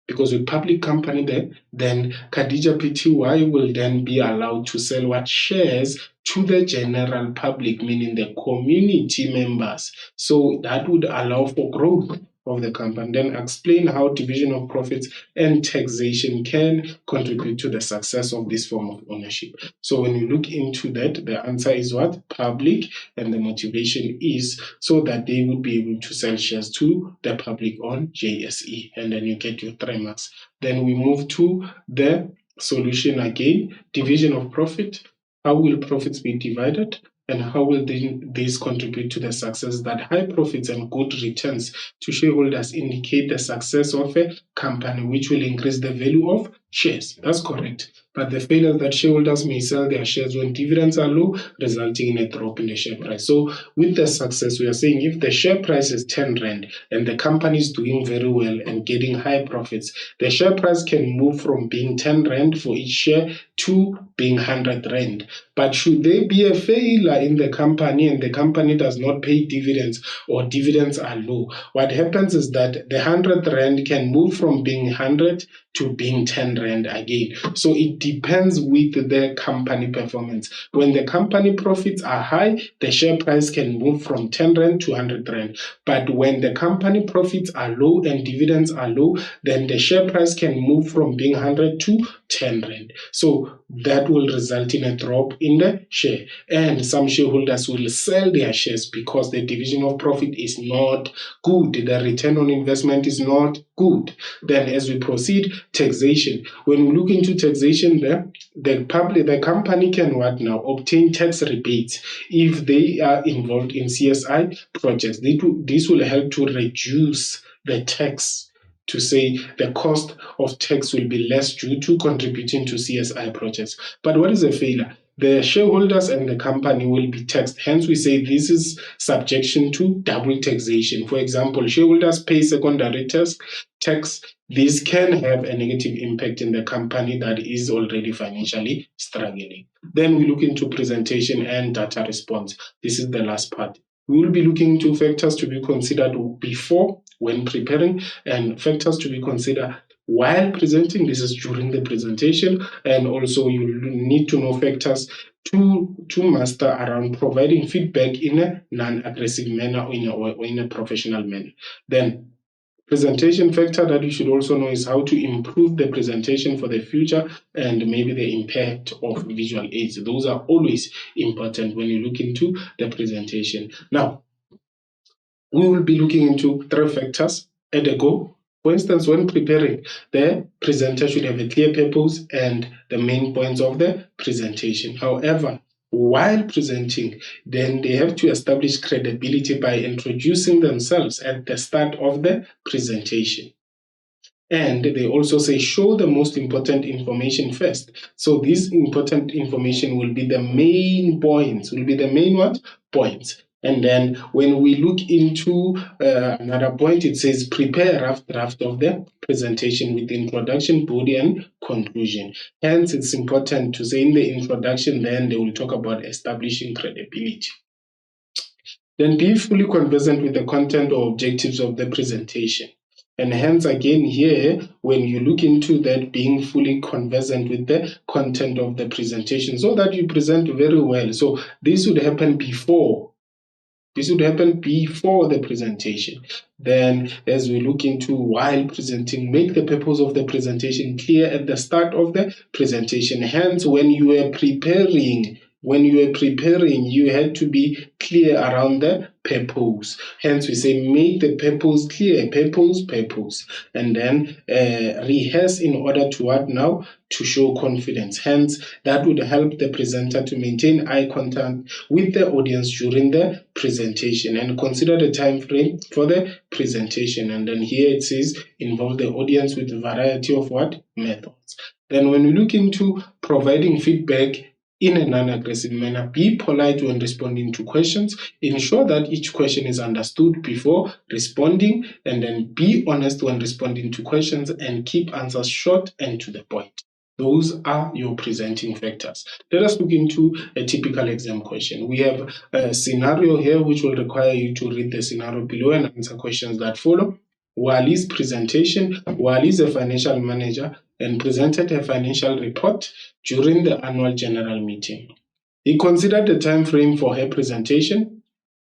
Because with public company there, then Khadija Pty will then be allowed to sell what shares to the general public, meaning the community members. So that would allow for growth of the company. Then explain how division of profits and taxation can contribute to the success of this form of ownership. So when you look into that, the answer is what? Public, and the motivation is so that they would be able to sell shares to the public on JSE, and then you get your 3 marks. Then we move to the solution again, division of profit. How will profits be divided? And how will this contribute to the success? That high profits and good returns to shareholders indicate the success of a company, which will increase the value of shares. That's correct. But the failure that shareholders may sell their shares when dividends are low, resulting in a drop in the share price. So with the success, we are saying if the share price is 10 Rand and the company is doing very well and getting high profits, the share price can move from being 10 Rand for each share to being 100 Rand. But should there be a failure in the company and the company does not pay dividends or dividends are low, what happens is that the 100 Rand can move from being 100 to being 10 Rand again. So it depends with the company performance. When the company profits are high, the share price can move from 10 Rand to 100 Rand. But when the company profits are low and dividends are low, then the share price can move from being 100 to 10 Rand. So that will result in a drop in the share. And some shareholders will sell their shares because the division of profit is not good. The return on investment is not good. Then as we proceed, taxation. When we look into taxation, the company can what now? Obtain tax rebates if they are involved in CSI projects. This will help to reduce the tax, to say the cost of tax will be less due to contributing to CSI projects. But what is a failure? The shareholders and the company will be taxed. Hence, we say this is subjection to double taxation. For example, shareholders pay secondary tax. This can have a negative impact in the company that is already financially struggling. Then we look into presentation and data response. This is the last part. We will be looking into factors to be considered before, when preparing, and factors to be considered while presenting. This is during the presentation, and also you need to know factors to master around providing feedback in a non-aggressive manner or in a professional manner. Then presentation factor that you should also know is how to improve the presentation for the future and maybe the impact of visual aids. Those are always important when you look into the presentation. Now, we will be looking into 3 factors at a go. For instance, when preparing, the presenter should have a clear purpose and the main points of the presentation. However, while presenting, then they have to establish credibility by introducing themselves at the start of the presentation. And they also say show the most important information first. So this important information will be the main points, points. And then when we look into another point, it says prepare a rough draft of the presentation with introduction, body, and conclusion. Hence, it's important to say in the introduction, then they will talk about establishing credibility. Then be fully conversant with the content or objectives of the presentation. And hence, again, here, when you look into that, being fully conversant with the content of the presentation so that you present very well. So this would happen before. This would happen before the presentation. Then, as we look into while presenting, make the purpose of the presentation clear at the start of the presentation. Hence, when you are preparing, you had to be clear around the purpose. Hence, we say make the purpose clear, purpose. And then rehearse in order to what now? To show confidence. Hence, that would help the presenter to maintain eye contact with the audience during the presentation, and consider the time frame for the presentation. And then here it says involve the audience with a variety of what? Methods. Then when we look into providing feedback in a non-aggressive manner, be polite when responding to questions. Ensure that each question is understood before responding, and then be honest when responding to questions and keep answers short and to the point. Those are your presenting factors. Let us look into a typical exam question. We have a scenario here which will require you to read the scenario below and answer questions that follow. Wali's presentation. Wali is a financial manager and presented a financial report during the annual general meeting. He considered the time frame for her presentation,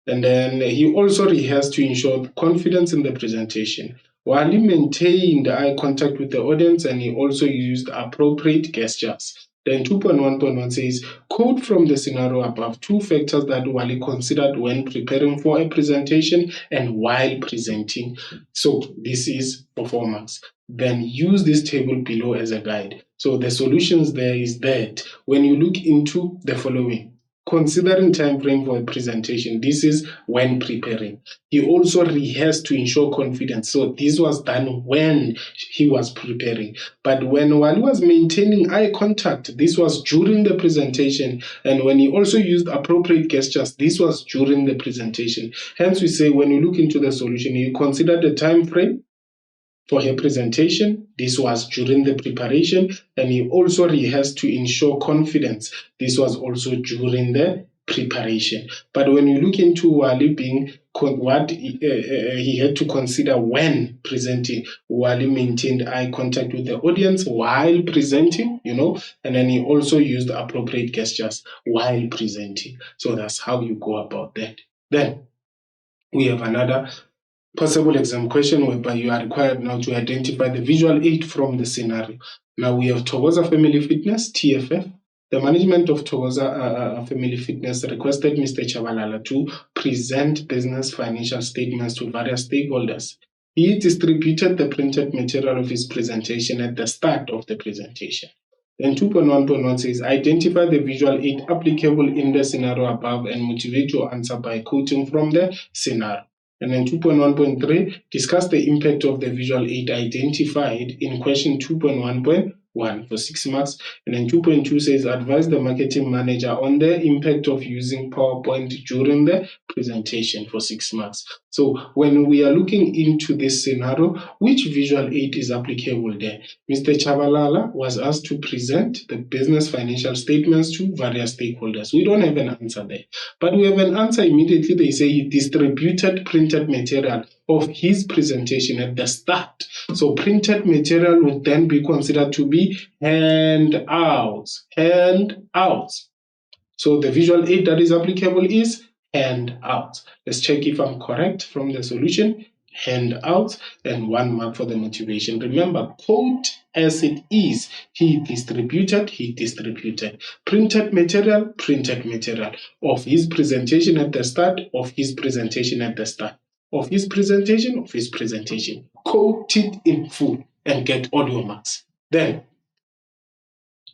and then he also rehearsed to ensure confidence in the presentation. While he maintained eye contact with the audience, and he also used appropriate gestures. Then 2.1.1 says, quote from the scenario above 2 factors that Wally considered when preparing for a presentation and while presenting. So this is for 4 marks. Then use this table below as a guide. So the solutions there is that when you look into the following, considering time frame for a presentation, this is when preparing. He also rehearsed to ensure confidence. So this was done when he was preparing. But while he was maintaining eye contact, this was during the presentation. And when he also used appropriate gestures, this was during the presentation. Hence, we say when you look into the solution, you consider the time frame for her presentation. This was during the preparation, and he also rehearsed to ensure confidence. This was also during the preparation. But when you look into Wally being what he had to consider when presenting, Wally maintained eye contact with the audience while presenting, and then he also used appropriate gestures while presenting. So that's how you go about that. Then we have another possible exam question whereby you are required now to identify the visual aid from the scenario. Now we have Thokoza Family Fitness, TFF. The management of Thokoza Family Fitness requested Mr. Chabalala to present business financial statements to various stakeholders. He distributed the printed material of his presentation at the start of the presentation. Then 2.1.1 says, identify the visual aid applicable in the scenario above and motivate your answer by quoting from the scenario. And then 2.1.3, discuss the impact of the visual aid identified in question 2.1.1 for 6 marks. And then 2.2 says, advise the marketing manager on the impact of using PowerPoint during the presentation for 6 marks. So when we are looking into this scenario, which visual aid is applicable there? Mr. Chabalala was asked to present the business financial statements to various stakeholders. We don't have an answer there. But we have an answer immediately. They say he distributed printed material of his presentation at the start. So printed material would then be considered to be handouts. Handouts. So the visual aid that is applicable is handouts. Let's check if I'm correct from the solution. Handouts, and 1 mark for the motivation. Remember, quote as it is. He distributed. Printed material of his presentation at the start, of his presentation. Quote it in full and get all your marks. Then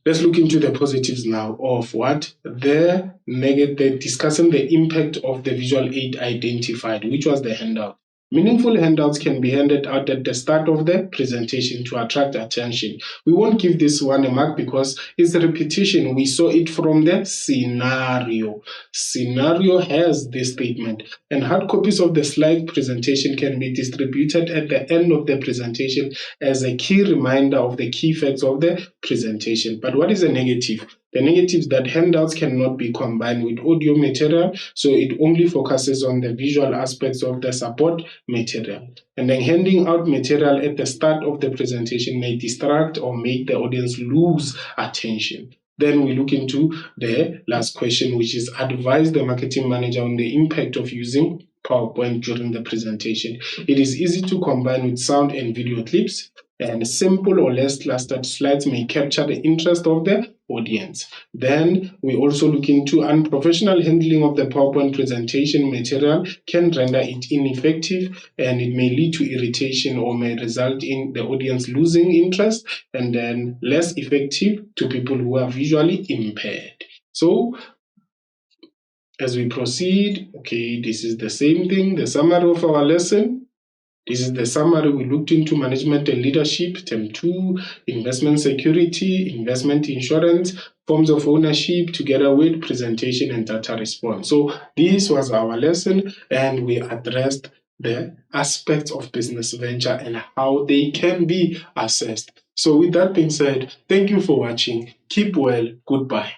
let's look into the positives now of what? The negative, discussing the impact of the visual aid identified, which was the handout. Meaningful handouts can be handed out at the start of the presentation to attract attention. We won't give this one a mark because it's a repetition. We saw it from the scenario. Scenario has this statement, and hard copies of the slide presentation can be distributed at the end of the presentation as a key reminder of the key facts of the presentation. But what is a negative? The negative is that handouts cannot be combined with audio material, so it only focuses on the visual aspects of the support material. And then handing out material at the start of the presentation may distract or make the audience lose attention. Then we look into the last question, which is advise the marketing manager on the impact of using PowerPoint during the presentation. It is easy to combine with sound and video clips, and simple or less clustered slides may capture the interest of the audience. Then we also look into unprofessional handling of the PowerPoint presentation material can render it ineffective, and it may lead to irritation or may result in the audience losing interest, and then less effective to people who are visually impaired. So as we proceed, okay, this is the same thing, the summary of our lesson. This is the summary. We looked into management and leadership, term 2, investment security, investment insurance, forms of ownership, together with presentation and data response. So this was our lesson, and we addressed the aspects of business venture and how they can be assessed. So with that being said, thank you for watching. Keep well. Goodbye.